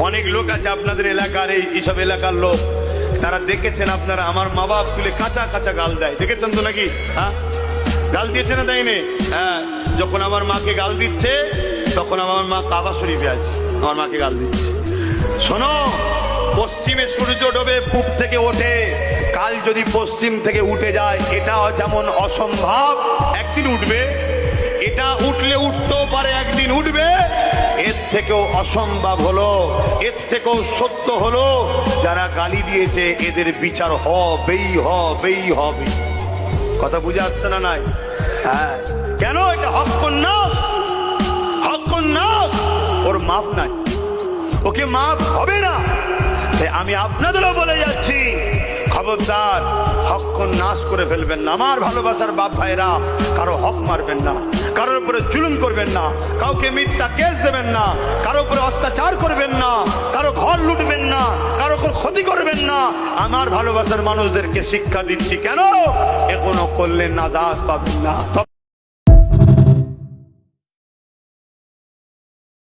অনেক লোক আছে আপনাদের এলাকার, এইসব এলাকার লোক, তারা দেখেছেন আপনারা আমার মা বাপ তুলে কাঁচা কাঁচা গাল দেয়, দেখেছেন তো নাকি? হ্যাঁ, গাল দিয়েছে না দেয়নি? হ্যাঁ, যখন আমার মাকে গাল দিচ্ছে তখন আমার মা কাবা শরীফে আছে, আমার মাকে গাল দিচ্ছে। শোনো, পশ্চিমে সূর্য ডোবে, পূব থেকে ওঠে, কাল যদি পশ্চিম থেকে উঠে যায় এটা যেমন অসম্ভব, একদিন উঠবে। এটা উঠলে উঠতেও পারে, একদিন উঠবে। এর থেকেও অসম্ভব হলো, এর থেকেও সত্য হলো, যারা গালি দিয়েছে এদের বিচার হবেই হবে। কথা বুঝে আসছে না? নাই? হ্যাঁ, কেন? এটা হক্কুন নাস, ওর মাপ নাই, ওকে মাপ হবে না। আমি আপনাদেরও বলে যাচ্ছি, খবরদার হক্কুন নাস করে ফেলবেন না। আমার ভালোবাসার বাপ ভাইরা, কারো হক মারবেন না, কারোর উপরে জুলুম করবেন না, কাউকে মিথ্যা কেস দেবেন না, কারো উপরে অত্যাচার করবেন না, কারো ঘর লুটবেন না, কারো ক্ষতি করবেন না। আমার ভালোবাসার মানুষদেরকে শিক্ষা দিচ্ছি, কেন? এখনো করলে নাজাত পাবেন না।